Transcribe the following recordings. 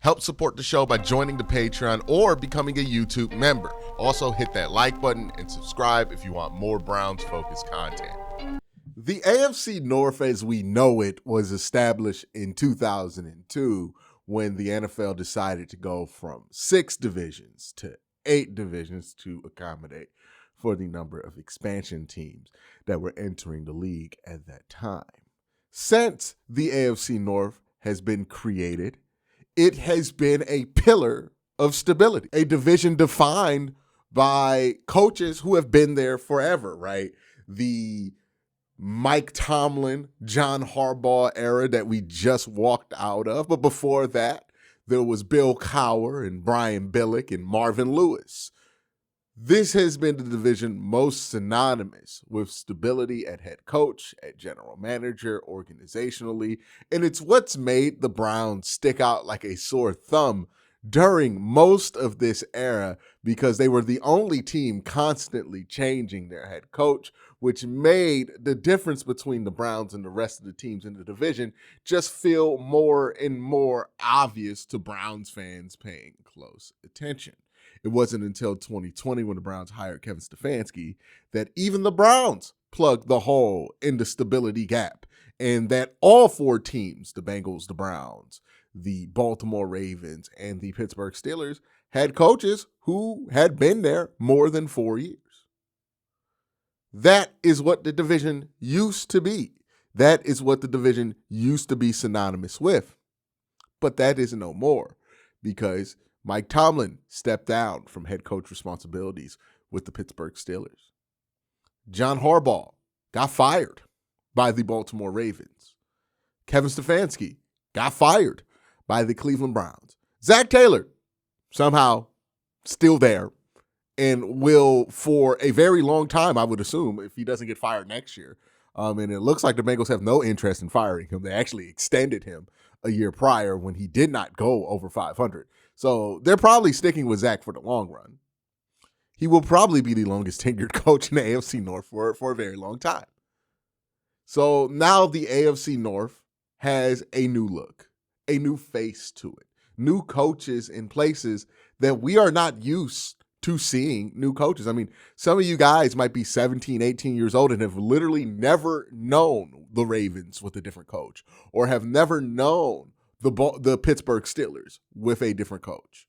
Help support the show by joining the Patreon or becoming a YouTube member. Also, hit that like button and subscribe if you want more Browns-focused content. The AFC North as we know it was established in 2002 when the NFL decided to go from 6 divisions to 8 divisions to accommodate for the number of expansion teams that were entering the league at that time. Since the AFC North has been created, it has been a pillar of stability, a division defined by coaches who have been there forever, right? The Mike Tomlin, John Harbaugh era that we just walked out of. But before that, there was Bill Cowher and Brian Billick and Marvin Lewis. This has been the division most synonymous with stability at head coach, at general manager, organizationally, and it's what's made the Browns stick out like a sore thumb during most of this era because they were the only team constantly changing their head coach, which made the difference between the Browns and the rest of the teams in the division just feel more and more obvious to Browns fans paying close attention. It wasn't until 2020 when the Browns hired Kevin Stefanski that even the Browns plugged the hole in the stability gap, and that all 4 teams, the Bengals, the Browns, the Baltimore Ravens, and the Pittsburgh Steelers, had coaches who had been there more than 4 years. That is what the division used to be. That is what the division used to be synonymous with. But that is no more because Mike Tomlin stepped down from head coach responsibilities with the Pittsburgh Steelers. John Harbaugh got fired by the Baltimore Ravens. Kevin Stefanski got fired by the Cleveland Browns. Zach Taylor, somehow still there and will for a very long time, I would assume, if he doesn't get fired next year. And it looks like the Bengals have no interest in firing him. They actually extended him a year prior when he did not go over 500. So they're probably sticking with Zach for the long run. He will probably be the longest tenured coach in the AFC North for a very long time. So now the AFC North has a new look, a new face to it, new coaches in places that we are not used to seeing new coaches. I mean, some of you guys might be 17, 18 years old and have literally never known the Ravens with a different coach or have never known the Pittsburgh Steelers with a different coach.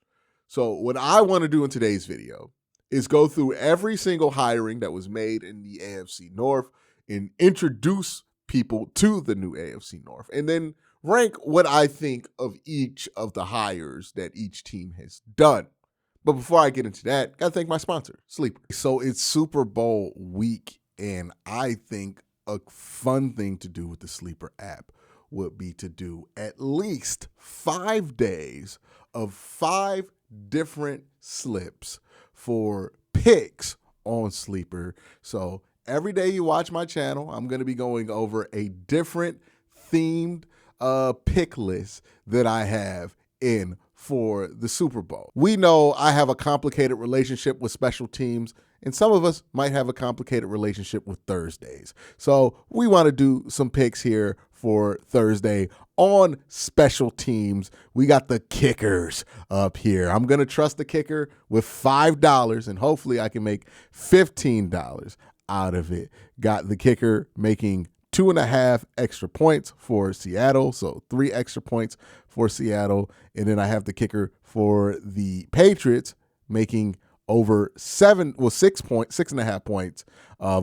So what I want to do in today's video is go through every single hiring that was made in the AFC North and introduce people to the new AFC North and then rank what I think of each of the hires that each team has done. But before I get into that, got to thank my sponsor, Sleeper. So it's Super Bowl week, and I think a fun thing to do with the Sleeper app would be to do at least 5 days of 5 different slips for picks on Sleeper. So every day you watch my channel, I'm going to be going over a different themed pick list that I have in for the Super Bowl. We know I have a complicated relationship with special teams, and some of us might have a complicated relationship with Thursdays. So we want to do some picks here for Thursday on special teams. We got the kickers up here. I'm going to trust the kicker with $5, and hopefully I can make $15 out of it. Got the kicker making 2.5 extra points for Seattle, so 3 extra points for Seattle. And then I have the kicker for the Patriots making over 6.5 points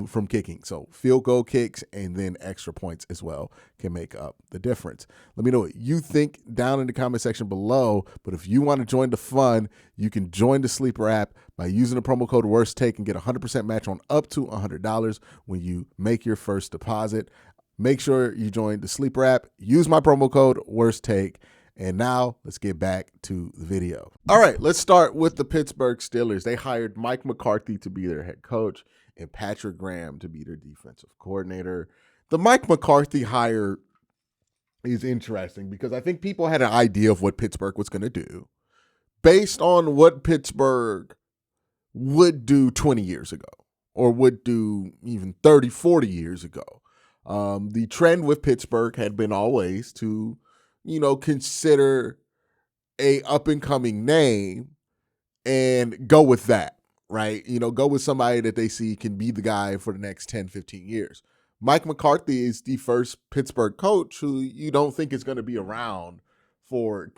from kicking. So field goal kicks and then extra points as well can make up the difference. Let me know what you think down in the comment section below. But if you want to join the fun, you can join the Sleeper app by using the promo code WORSTTAKE and get a 100% match on up to $100 when you make your first deposit. Make sure you join the Sleeper app. Use my promo code WORSTTAKE. And now let's get back to the video. All right, let's start with the Pittsburgh Steelers. They hired Mike McCarthy to be their head coach and Patrick Graham to be their defensive coordinator. The Mike McCarthy hire is interesting because I think people had an idea of what Pittsburgh was going to do based on what Pittsburgh would do 20 years ago or would do even 30, 40 years ago. The trend with Pittsburgh had been always to consider a up and coming name and go with that, right? Go with somebody that they see can be the guy for the next 10, 15 years. Mike McCarthy is the first Pittsburgh coach who you don't think is going to be around for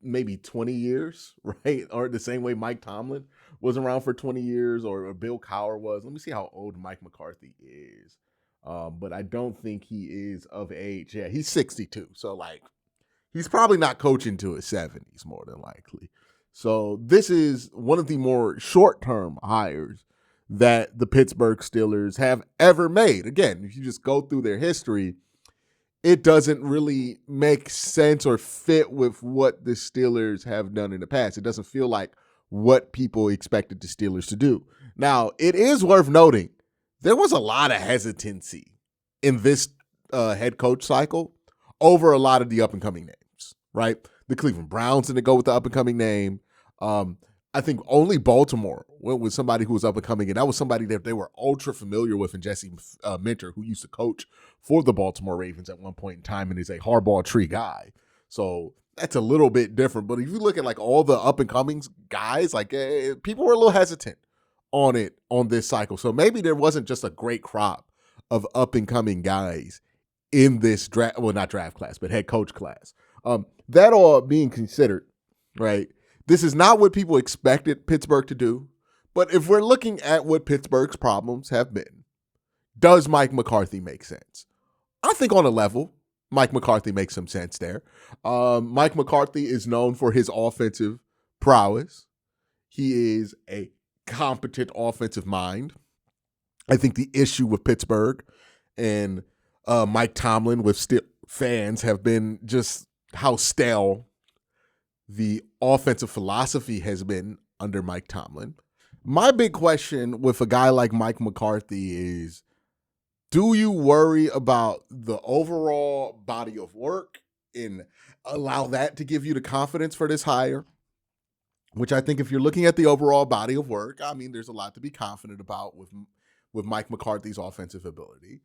maybe 20 years, right? Or the same way Mike Tomlin was around for 20 years or Bill Cowher was. Let me see how old Mike McCarthy is. But I don't think he is of age. Yeah, he's 62. So, he's probably not coaching to his 70s, more than likely. So this is one of the more short-term hires that the Pittsburgh Steelers have ever made. Again, if you just go through their history, it doesn't really make sense or fit with what the Steelers have done in the past. It doesn't feel like what people expected the Steelers to do. Now, it is worth noting, there was a lot of hesitancy in this head coach cycle over a lot of the up-and-coming names, right? The Cleveland Browns didn't go with the up-and-coming name. I think only Baltimore went with somebody who was up-and-coming, and that was somebody that they were ultra familiar with, and Jesse Minter, who used to coach for the Baltimore Ravens at one point in time and is a hardball tree guy. So that's a little bit different. But if you look at all the up-and-comings guys, people were a little hesitant on this cycle. So maybe there wasn't just a great crop of up-and-coming guys in this draft, well, not draft class, but head coach class. That all being considered, right, this is not what people expected Pittsburgh to do. But if we're looking at what Pittsburgh's problems have been, does Mike McCarthy make sense? I think on a level, Mike McCarthy makes some sense there. Mike McCarthy is known for his offensive prowess. He is a competent offensive mind. I think the issue with Pittsburgh and Mike Tomlin with fans have been just how stale the offensive philosophy has been under Mike Tomlin. My big question with a guy like Mike McCarthy is, do you worry about the overall body of work and allow that to give you the confidence for this hire? Which I think if you're looking at the overall body of work, I mean, there's a lot to be confident about with Mike McCarthy's offensive ability.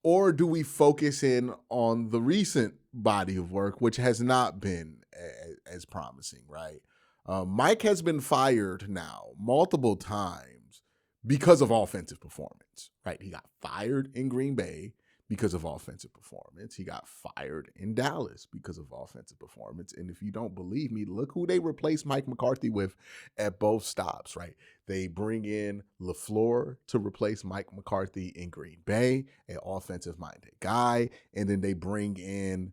Or do we focus in on the recent body of work, which has not been as promising, right? Mike has been fired now multiple times because of offensive performance, right? He got fired in Green Bay because of offensive performance. He got fired in Dallas because of offensive performance. And if you don't believe me, look who they replaced Mike McCarthy with at both stops, right? They bring in LaFleur to replace Mike McCarthy in Green Bay, an offensive-minded guy. And then they bring in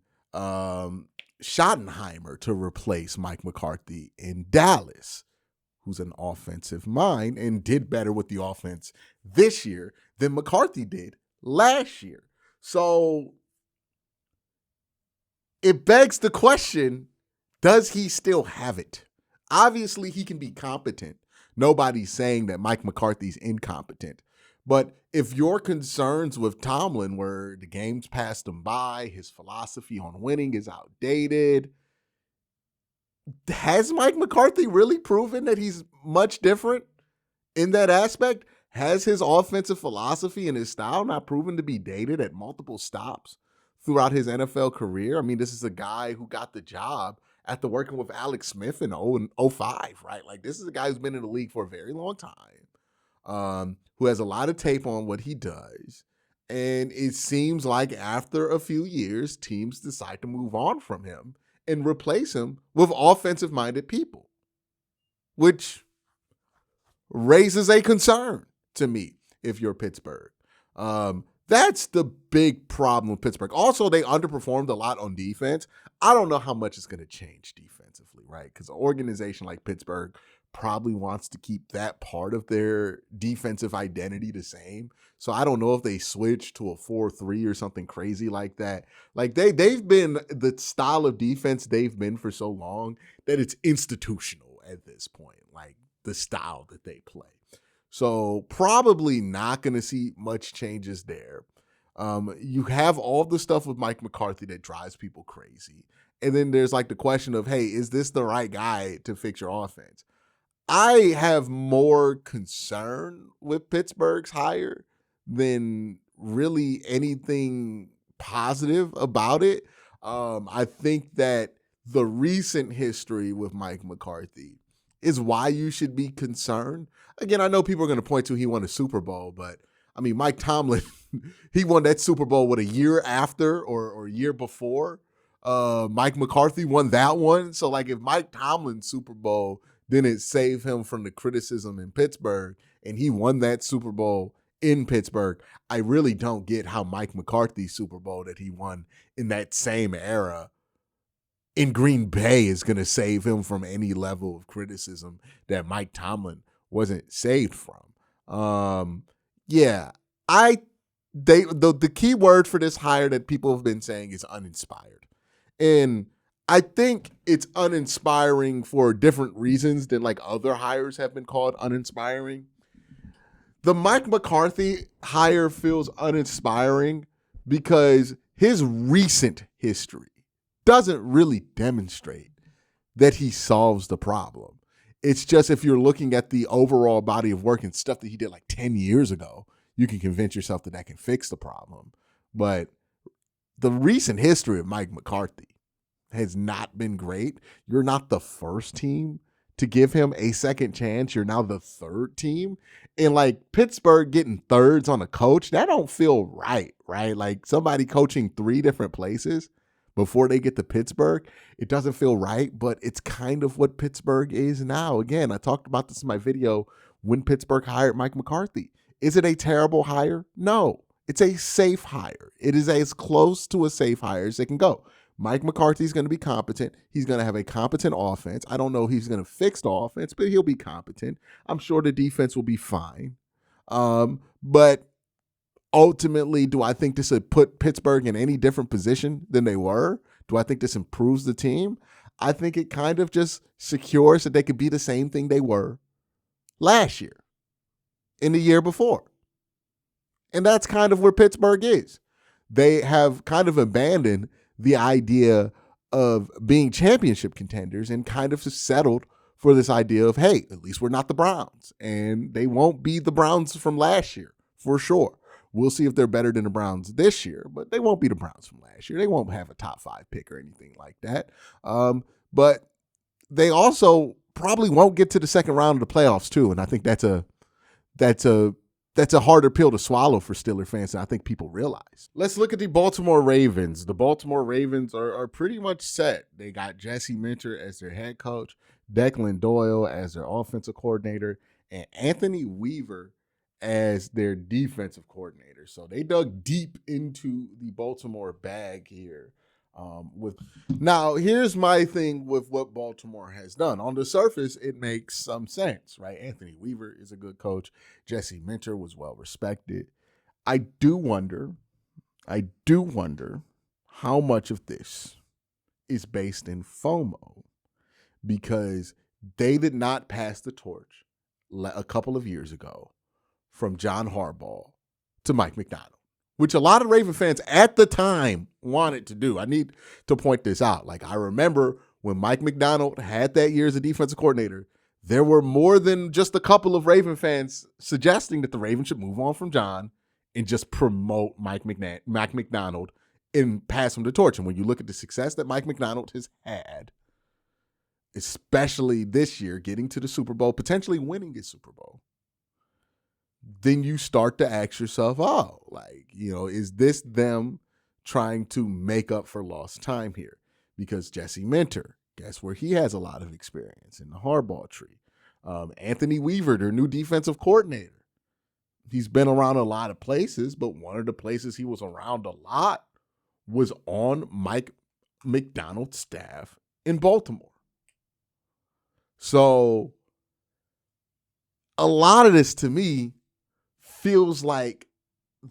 Schottenheimer to replace Mike McCarthy in Dallas, who's an offensive mind and did better with the offense this year than McCarthy did last year. So it begs the question, does he still have it? Obviously, he can be competent. Nobody's saying that Mike McCarthy's incompetent. But if your concerns with Tomlin were the game's passed him by, his philosophy on winning is outdated, has Mike McCarthy really proven that he's much different in that aspect? Has his offensive philosophy and his style not proven to be dated at multiple stops throughout his NFL career? I mean, this is a guy who got the job after working with Alex Smith in 2005, right? This is a guy who's been in the league for a very long time, who has a lot of tape on what he does. And it seems like after a few years, teams decide to move on from him and replace him with offensive-minded people, which raises a concern to me if you're Pittsburgh. That's the big problem with Pittsburgh. Also, they underperformed a lot on defense. I don't know how much it's going to change defensively, right? Because an organization like Pittsburgh probably wants to keep that part of their defensive identity the same. So I don't know if they switch to a 4-3 or something crazy like that. They've been the style of defense they've been for so long that it's institutional at this point, the style that they play. So probably not going to see much changes there. You have all the stuff with Mike McCarthy that drives people crazy. And then there's the question of, hey, is this the right guy to fix your offense? I have more concern with Pittsburgh's hire than really anything positive about it. I think that the recent history with Mike McCarthy is why you should be concerned. Again, I know people are going to point to he won a Super Bowl, but I mean, Mike Tomlin, he won that Super Bowl, what, a year after or a year before? Mike McCarthy won that one. So, like, if Mike Tomlin's Super Bowl didn't save him from the criticism in Pittsburgh and he won that Super Bowl in Pittsburgh, I really don't get how Mike McCarthy's Super Bowl that he won in that same era in Green Bay is going to save him from any level of criticism that Mike Tomlin wasn't saved from. Yeah, the key word for this hire that people have been saying is uninspired. And I think it's uninspiring for different reasons than like other hires have been called uninspiring. The Mike McCarthy hire feels uninspiring because his recent history doesn't really demonstrate that he solves the problem. It's just if you're looking at the overall body of work and stuff that he did like 10 years ago, you can convince yourself that that can fix the problem. But the recent history of Mike McCarthy has not been great. You're not the first team to give him a second chance. You're now the third team. And like Pittsburgh getting thirds on a coach, that don't feel right? Like somebody coaching 3 different places before they get to Pittsburgh, it doesn't feel right, but it's kind of what Pittsburgh is now. Again, I talked about this in my video when Pittsburgh hired Mike McCarthy. Is it a terrible hire? No, it's a safe hire. It is as close to a safe hire as it can go. Mike McCarthy is going to be competent. He's going to have a competent offense. I don't know if he's going to fix the offense, but he'll be competent. I'm sure the defense will be fine. But ultimately, do I think this would put Pittsburgh in any different position than they were? Do I think this improves the team? I think it kind of just secures that they could be the same thing they were last year, in the year before. And that's kind of where Pittsburgh is. They have kind of abandoned the idea of being championship contenders and kind of just settled for this idea of, hey, at least we're not the Browns. And they won't be the Browns from last year, for sure. We'll see if they're better than the Browns this year, but they won't be the Browns from last year. They won't have a top 5 pick or anything like that. But they also probably won't get to the second round of the playoffs too. And I think that's a harder pill to swallow for Steelers fans than I think people realize. Let's look at the Baltimore Ravens. The Baltimore Ravens are pretty much set. They got Jesse Minter as their head coach, Declan Doyle as their offensive coordinator, and Anthony Weaver as their defensive coordinator. So they dug deep into the Baltimore bag here. Now, here's my thing with what Baltimore has done. On the surface, it makes some sense, right? Anthony Weaver is a good coach. Jesse Minter was well respected. I do wonder how much of this is based in FOMO, because they did not pass the torch a couple of years ago from John Harbaugh to Mike Macdonald, which a lot of Raven fans at the time wanted to do. I need to point this out. Like, I remember when Mike Macdonald had that year as a defensive coordinator, there were more than just a couple of Raven fans suggesting that the Ravens should move on from John and just promote Mike Macdonald and pass him the torch. And when you look at the success that Mike Macdonald has had, especially this year, getting to the Super Bowl, potentially winning a Super Bowl, then you start to ask yourself, is this them trying to make up for lost time here? Because Jesse Minter, guess where he has a lot of experience? In the Harbaugh tree. Anthony Weaver, their new defensive coordinator. He's been around a lot of places, but one of the places he was around a lot was on Mike Macdonald's staff in Baltimore. So a lot of this to me feels like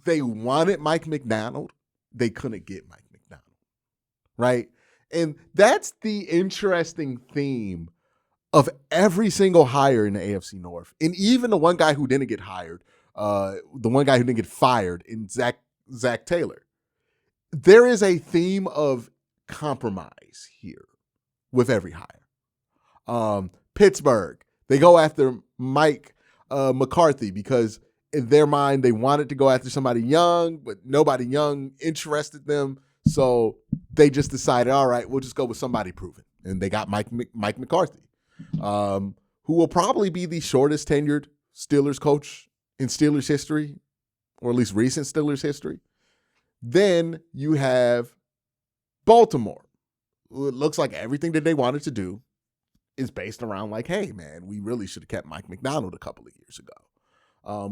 they wanted Mike Macdonald. They couldn't get Mike Macdonald, right? And that's the interesting theme of every single hire in the AFC North. And even the one guy who didn't get hired, the one guy who didn't get fired, in Zach Taylor. There is a theme of compromise here with every hire. Pittsburgh, they go after Mike McCarthy because in their mind, they wanted to go after somebody young, but nobody young interested them. So they just decided, all right, we'll just go with somebody proven. And they got Mike McCarthy, who will probably be the shortest tenured Steelers coach in Steelers history, or at least recent Steelers history. Then you have Baltimore. It looks like everything that they wanted to do is based around like, hey, man, we really should have kept Mike Macdonald a couple of years ago.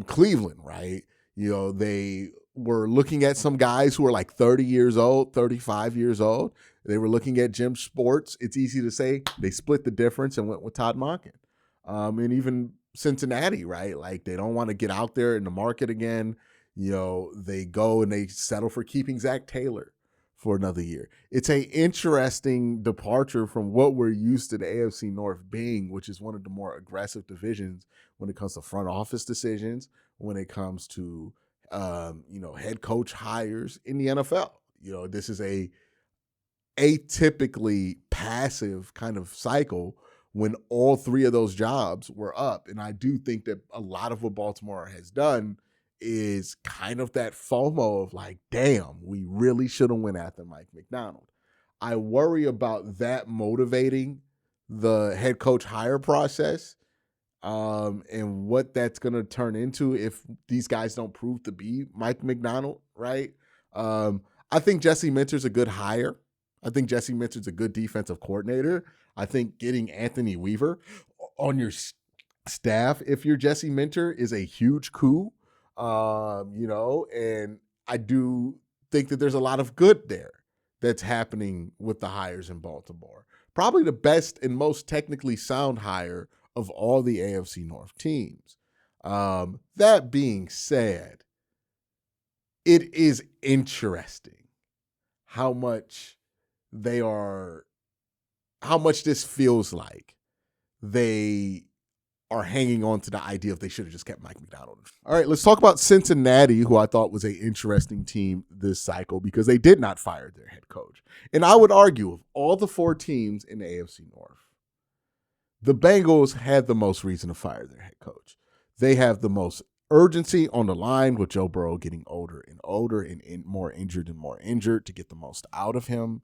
Cleveland, right? They were looking at some guys who are like 30 years old, 35 years old. They were looking at Jim Sports. It's easy to say they split the difference and went with Todd Monken. And even Cincinnati, right? Like they don't want to get out there in the market again. They go and they settle for keeping Zach Taylor for another year. It's an interesting departure from what we're used to the AFC North being, which is one of the more aggressive divisions when it comes to front office decisions, when it comes to, head coach hires in the NFL. This is a atypically passive kind of cycle when all three of those jobs were up. And I do think that a lot of what Baltimore has done is kind of that FOMO of like, damn, we really should have went after Mike Macdonald. I worry about that motivating the head coach hire process, and what that's going to turn into if these guys don't prove to be Mike Macdonald, right? I think Jesse Minter's a good hire. I think Jesse Minter's a good defensive coordinator. I think getting Anthony Weaver on your staff, if you're Jesse Minter, is a huge coup. And I do think that there's a lot of good there that's happening with the hires in Baltimore. Probably the best and most technically sound hire of all the AFC North teams. That being said, it is interesting how much this feels like they are hanging on to the idea of they should have just kept Mike Macdonald. All right, let's talk about Cincinnati, who I thought was an interesting team this cycle because they did not fire their head coach. And I would argue of all the four teams in the AFC North, the Bengals had the most reason to fire their head coach. They have the most urgency on the line with Joe Burrow getting older and older and more injured and more injured to get the most out of him.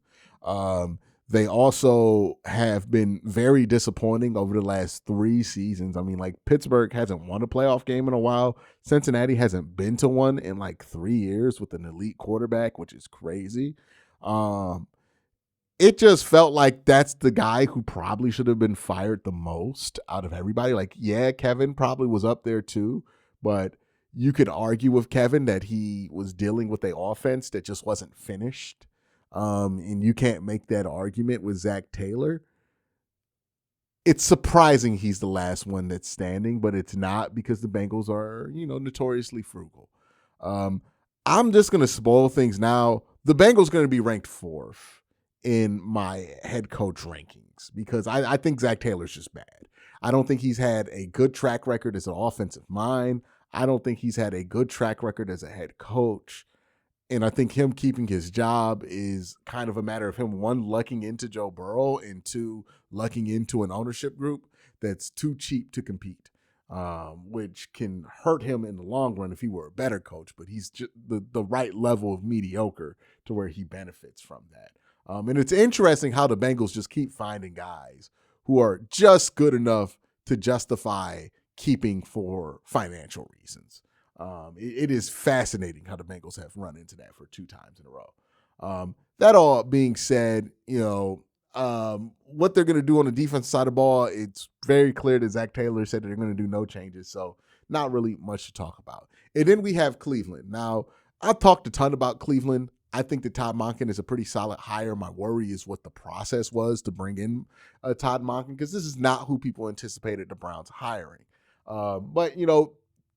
They also have been very disappointing over the last 3 seasons. I mean, like Pittsburgh hasn't won a playoff game in a while. Cincinnati hasn't been to one in like 3 years with an elite quarterback, which is crazy. It just felt like that's the guy who probably should have been fired the most out of everybody. Like, yeah, Kevin probably was up there too, but you could argue with Kevin that he was dealing with an offense that just wasn't finished. And you can't make that argument with Zach Taylor. It's surprising he's the last one that's standing, but it's not because the Bengals are, notoriously frugal. I'm just going to spoil things now. The Bengals going to be ranked 4th in my head coach rankings because I think Zach Taylor's just bad. I don't think he's had a good track record as an offensive mind. I don't think he's had a good track record as a head coach. And I think him keeping his job is kind of a matter of him, 1, lucking into Joe Burrow, and 2, lucking into an ownership group that's too cheap to compete, which can hurt him in the long run if he were a better coach. But he's just the right level of mediocre to where he benefits from that. And it's interesting how the Bengals just keep finding guys who are just good enough to justify keeping for financial reasons. It is fascinating how the Bengals have run into that for 2 times in a row. That all being said, what they're going to do on the defensive side of the ball, it's very clear that Zach Taylor said that they're going to do no changes, so not really much to talk about. And then we have Cleveland. Now, I've talked a ton about Cleveland. I think that Todd Monken is a pretty solid hire. My worry is what the process was to bring in Todd Monken, because this is not who people anticipated the Browns hiring. But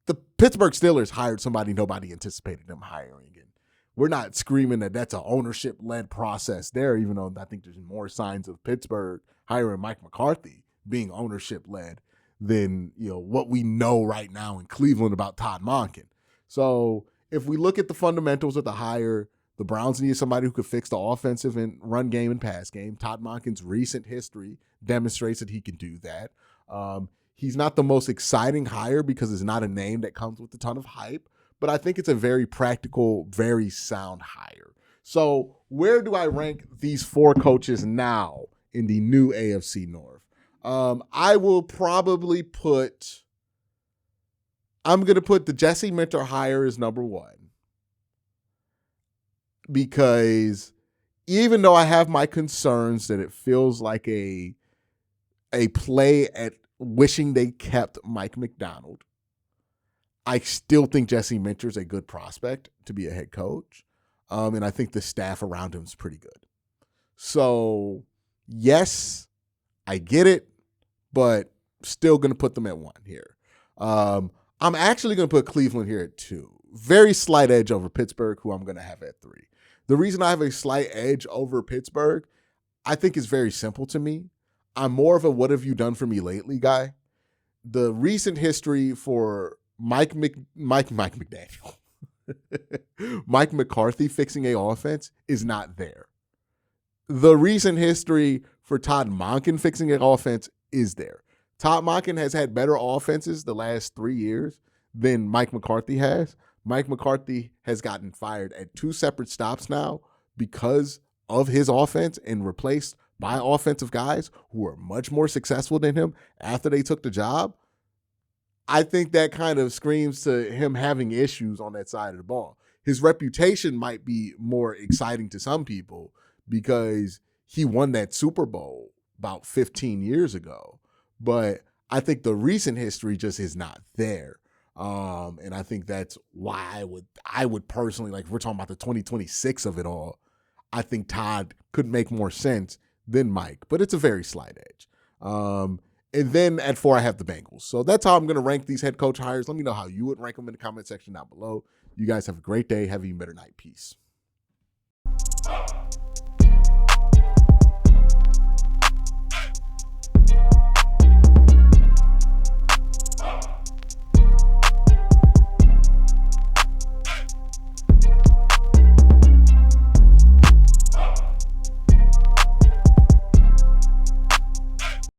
the Pittsburgh Steelers hired somebody nobody anticipated them hiring. And we're not screaming that that's an ownership-led process there, even though I think there's more signs of Pittsburgh hiring Mike McCarthy being ownership-led than what we know right now in Cleveland about Todd Monken. So if we look at the fundamentals of the hire, the Browns need somebody who could fix the offensive and run game and pass game. Todd Monken's recent history demonstrates that he can do that. He's not the most exciting hire because it's not a name that comes with a ton of hype, but I think it's a very practical, very sound hire. So where do I rank these 4 coaches now in the new AFC North? I will probably I'm going to put the Jesse Minter hire as number 1, because even though I have my concerns that it feels like a play at wishing they kept Mike McDonald, I still think Jesse Minter's a good prospect to be a head coach. And I think the staff around him is pretty good. So, yes, I get it, but still going to put them at 1 here. I'm actually going to put Cleveland here at 2. Very slight edge over Pittsburgh, who I'm going to have at 3. The reason I have a slight edge over Pittsburgh, I think, is very simple to me. I'm more of a what have you done for me lately guy. The recent history for Mike McDaniel, Mike McCarthy fixing a offense is not there. The recent history for Todd Monken fixing an offense is there. Todd Monken has had better offenses the last 3 years than Mike McCarthy has. Mike McCarthy has gotten fired at 2 separate stops now because of his offense and replaced by offensive guys who are much more successful than him after they took the job. I think that kind of screams to him having issues on that side of the ball. His reputation might be more exciting to some people because he won that Super Bowl about 15 years ago. But I think the recent history just is not there. And I think that's why I would personally, like, if we're talking about the 2026 of it all, I think Todd could make more sense than Mike, but it's a very slight edge. And then at 4, I have the Bengals. So that's how I'm going to rank these head coach hires. Let me know how you would rank them in the comment section down below. You guys have a great day. Have a better night. Peace.